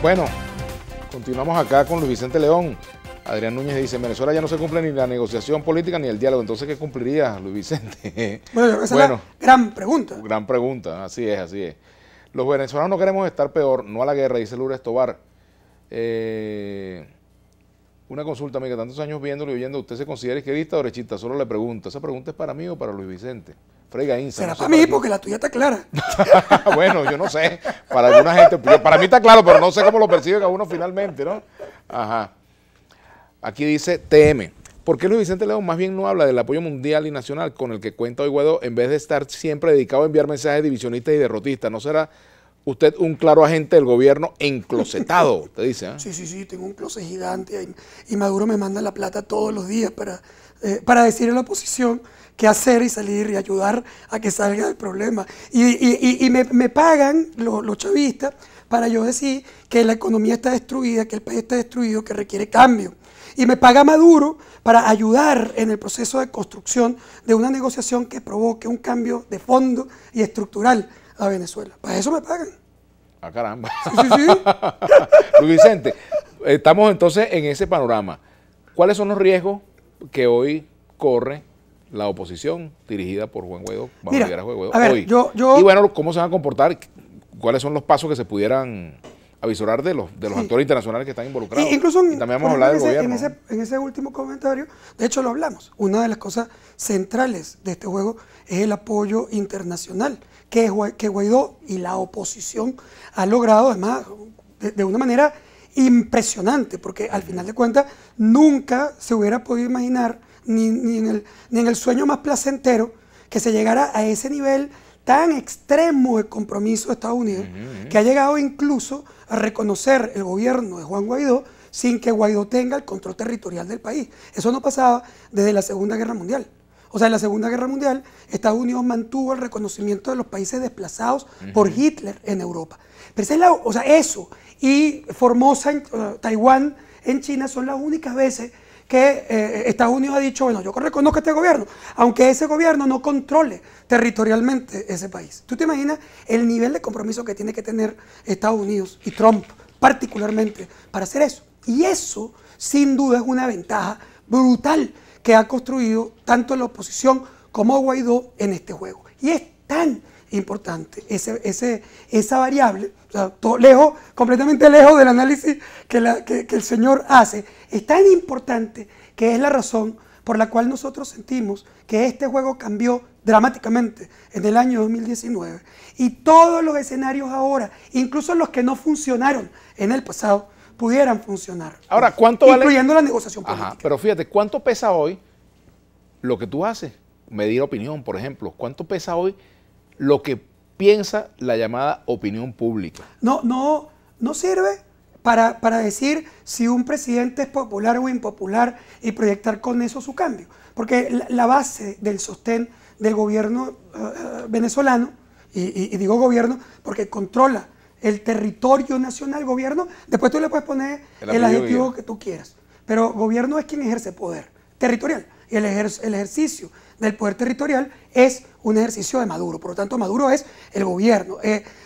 Bueno, continuamos acá con Luis Vicente León. Adrián Núñez dice, en Venezuela ya no se cumple ni la negociación política ni el diálogo. Entonces, ¿qué cumpliría Luis Vicente? Bueno, esa es la gran pregunta. Gran pregunta, así es, así es. Los venezolanos no queremos estar peor, no a la guerra, dice Lourdes Tobar. Una consulta, amiga, tantos años viéndolo y oyendo, ¿usted se considera izquierdista o derechista? Solo le pregunto, ¿esa pregunta es para mí o para Luis Vicente? Frei Gainza. Será para mí porque la tuya está clara. Bueno, yo no sé, para alguna gente, para mí está claro, pero no sé cómo lo percibe cada uno finalmente, ¿no? Ajá. Aquí dice TM. ¿Por qué Luis Vicente León más bien no habla del apoyo mundial y nacional con el que cuenta hoy Guaidó en vez de estar siempre dedicado a enviar mensajes divisionistas y derrotistas? ¿No será usted un claro agente del gobierno enclosetado? Te dice, ¿eh? Sí, tengo un closet gigante y Maduro me manda la plata todos los días para decir a la oposición qué hacer y salir y ayudar a que salga del problema. Y me pagan los chavistas para yo decir que la economía está destruida, que el país está destruido, que requiere cambio. Y me paga Maduro para ayudar en el proceso de construcción de una negociación que provoque un cambio de fondo y estructural a Venezuela. Para eso me pagan. Ah, caramba. Sí. Luis Vicente, estamos entonces en ese panorama. ¿Cuáles son los riesgos que hoy corre la oposición dirigida por Juan Guaidó, bajo el liderazgo de Guaidó, a ver, hoy? Y bueno, ¿cómo se van a comportar? ¿Cuáles son los pasos que se pudieran avisorar de los actores internacionales que están involucrados? Incluso y también vamos a hablar del gobierno. En ese último comentario, de hecho lo hablamos, una de las cosas centrales de este juego es el apoyo internacional que Guaidó y la oposición han logrado, además, de una manera impresionante, porque al final de cuentas nunca se hubiera podido imaginar, ni en el sueño más placentero, que se llegara a ese nivel tan extremo de compromiso de Estados Unidos, que ha llegado incluso a reconocer el gobierno de Juan Guaidó sin que Guaidó tenga el control territorial del país. Eso no pasaba desde la Segunda Guerra Mundial. O sea, en la Segunda Guerra Mundial, Estados Unidos mantuvo el reconocimiento de los países desplazados por Hitler en Europa. Pero eso y Formosa, Taiwán en China son las únicas veces que Estados Unidos ha dicho, bueno, yo reconozco este gobierno, aunque ese gobierno no controle territorialmente ese país. ¿Tú te imaginas el nivel de compromiso que tiene que tener Estados Unidos y Trump particularmente para hacer eso? Y eso, sin duda, es una ventaja brutal que ha construido tanto la oposición como Guaidó en este juego. Y es tan importante esa variable, o sea, completamente lejos del análisis que el señor hace, es tan importante que es la razón por la cual nosotros sentimos que este juego cambió dramáticamente en el año 2019 y todos los escenarios ahora, incluso los que no funcionaron en el pasado, pudieran funcionar. Ahora, ¿cuánto vale? Incluyendo la negociación política. Ajá, pero fíjate, ¿cuánto pesa hoy lo que tú haces? Medir opinión, por ejemplo. ¿Cuánto pesa hoy lo que piensa la llamada opinión pública? No sirve para decir si un presidente es popular o impopular y proyectar con eso su cambio. Porque la base del sostén del gobierno venezolano, y digo gobierno porque controla el territorio nacional, gobierno, después tú le puedes poner el adjetivo que tú quieras. Pero gobierno es quien ejerce poder territorial. Y el ejercicio del poder territorial es un ejercicio de Maduro. Por lo tanto, Maduro es el gobierno.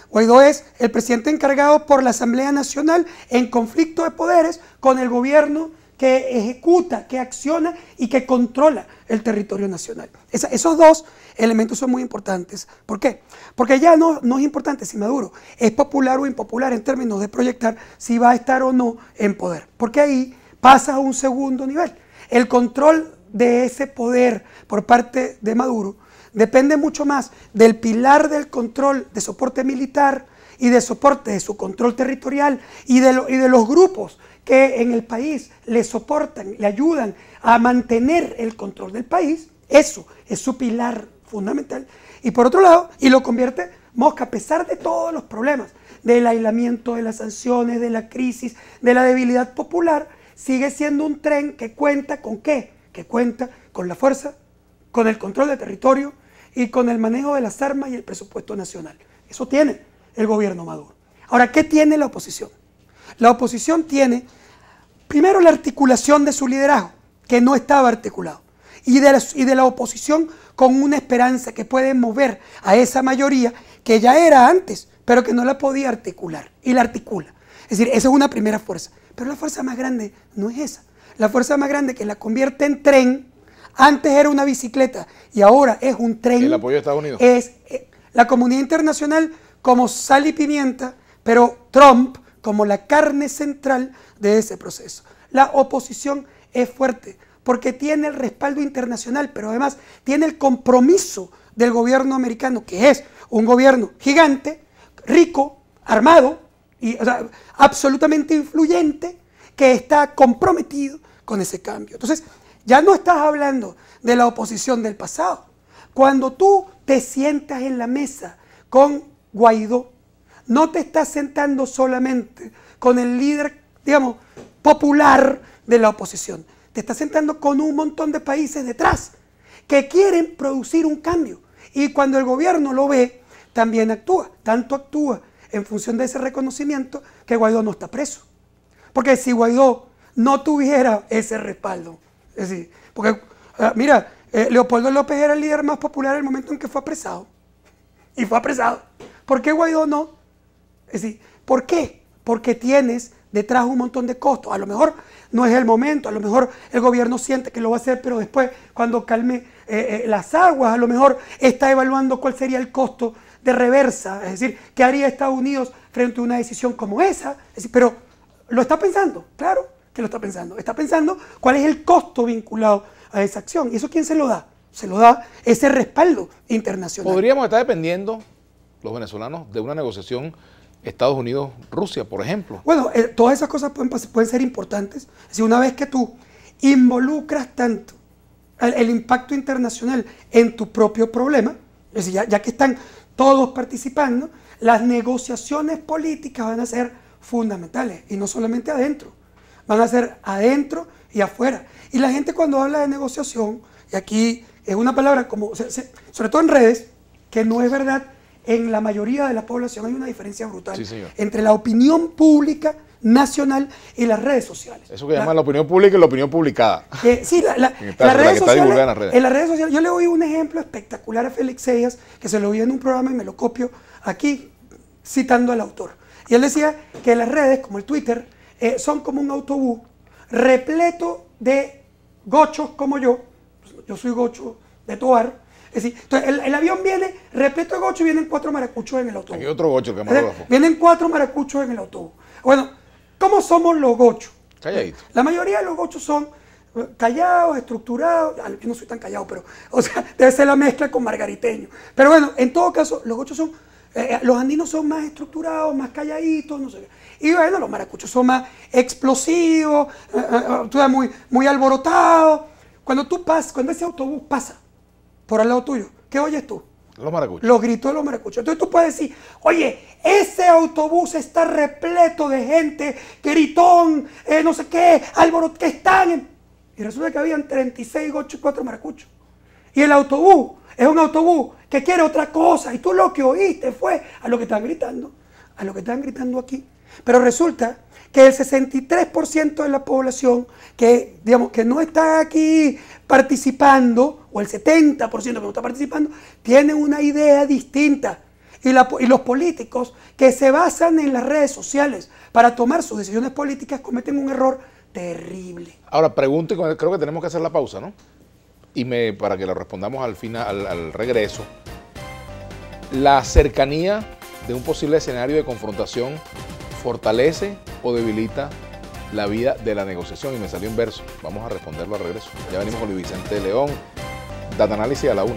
Guaidó es el presidente encargado por la Asamblea Nacional en conflicto de poderes con el gobierno que ejecuta, que acciona y que controla el territorio nacional. Esos dos elementos son muy importantes. ¿Por qué? Porque ya no es importante si Maduro es popular o impopular en términos de proyectar si va a estar o no en poder. Porque ahí pasa a un segundo nivel. El control de ese poder por parte de Maduro depende mucho más del pilar del control de soporte militar y de soporte de su control territorial y de los grupos que en el país le soportan, le ayudan a mantener el control del país. Eso es su pilar fundamental. Y por otro lado, y lo convierte, Mosca, a pesar de todos los problemas, del aislamiento, de las sanciones, de la crisis, de la debilidad popular, sigue siendo un tren que cuenta con ¿qué? Que cuenta con la fuerza, con el control del territorio y con el manejo de las armas y el presupuesto nacional. Eso tiene el gobierno Maduro. Ahora, ¿qué tiene la oposición? La oposición tiene, primero, la articulación de su liderazgo, que no estaba articulado, y de la oposición con una esperanza que puede mover a esa mayoría que ya era antes, pero que no la podía articular, y la articula. Es decir, esa es una primera fuerza. Pero la fuerza más grande no es esa. La fuerza más grande que la convierte en tren, antes era una bicicleta y ahora es un tren. El apoyo de Estados Unidos. Es la comunidad internacional como sal y pimienta, pero Trump como la carne central de ese proceso. La oposición es fuerte porque tiene el respaldo internacional, pero además tiene el compromiso del gobierno americano, que es un gobierno gigante, rico, armado, y, o sea, absolutamente influyente, que está comprometido con ese cambio. Entonces, ya no estás hablando de la oposición del pasado. Cuando tú te sientas en la mesa con Guaidó, no te estás sentando solamente con el líder, digamos, popular de la oposición. Te estás sentando con un montón de países detrás que quieren producir un cambio. Y cuando el gobierno lo ve, también actúa. Tanto actúa en función de ese reconocimiento que Guaidó no está preso. Porque si Guaidó no tuviera ese respaldo, es decir, porque, mira, Leopoldo López era el líder más popular en el momento en que fue apresado. Y fue apresado. ¿Por qué Guaidó no? Es decir, ¿por qué? Porque tienes detrás un montón de costos. A lo mejor no es el momento, a lo mejor el gobierno siente que lo va a hacer, pero después, cuando calme las aguas, a lo mejor está evaluando cuál sería el costo de reversa. Es decir, ¿qué haría Estados Unidos frente a una decisión como esa? Es decir, pero lo está pensando, claro que lo está pensando. Está pensando cuál es el costo vinculado a esa acción. ¿Y eso quién se lo da? Se lo da ese respaldo internacional. ¿Podríamos estar dependiendo, los venezolanos, de una negociación Estados Unidos-Rusia, por ejemplo? Bueno, todas esas cosas pueden ser importantes. Es decir, una vez que tú involucras tanto el impacto internacional en tu propio problema, es decir, ya que están todos participando, las negociaciones políticas van a ser fundamentales, y no solamente adentro, van a ser adentro y afuera. Y la gente cuando habla de negociación, y aquí es una palabra como, sobre todo en redes, que no es verdad, en la mayoría de la población hay una diferencia brutal entre la opinión pública nacional y las redes sociales. Eso que llaman la opinión pública y la opinión publicada. Sí, las redes sociales, en las redes sociales, yo le doy un ejemplo espectacular a Félix Sellas, que se lo oí en un programa y me lo copio aquí, citando al autor. Y él decía que las redes, como el Twitter, son como un autobús repleto de gochos como yo soy gocho de Tovar. Es decir, entonces el avión viene repleto de gochos y vienen 4 maracuchos en el autobús. Aquí otro gocho, el camarógrafo. Vienen 4 maracuchos en el autobús. Bueno, ¿cómo somos los gochos? Calladitos. La mayoría de los gochos son callados, estructurados. Yo no soy tan callado, pero, o sea, debe ser la mezcla con margariteño. Pero bueno, en todo caso, los gochos son, los andinos son más estructurados, más calladitos, no sé qué. Y bueno, los maracuchos son más explosivos, muy alborotados. Cuando ese autobús pasa por al lado tuyo, ¿qué oyes tú? Los maracuchos. Los gritos de los maracuchos. Entonces tú puedes decir, oye, ese autobús está repleto de gente, gritón, no sé qué, alborot, que están. Y resulta que habían 36 gochos y 4 maracuchos. Y el autobús es un autobús que quiere otra cosa. Y tú lo que oíste fue a lo que están gritando, aquí. Pero resulta que el 63% de la población que, digamos, que no está aquí participando, o el 70% que no está participando, tiene una idea distinta. Y los políticos que se basan en las redes sociales para tomar sus decisiones políticas cometen un error terrible. Ahora, pregunto, y creo que tenemos que hacer la pausa, ¿no? Y para que lo respondamos al final, al regreso, la cercanía de un posible escenario de confrontación ¿fortalece o debilita la vida de la negociación? Y me salió inverso. Vamos a responderlo al regreso. Ya venimos con Luis Vicente León. Data Análisis a la 1.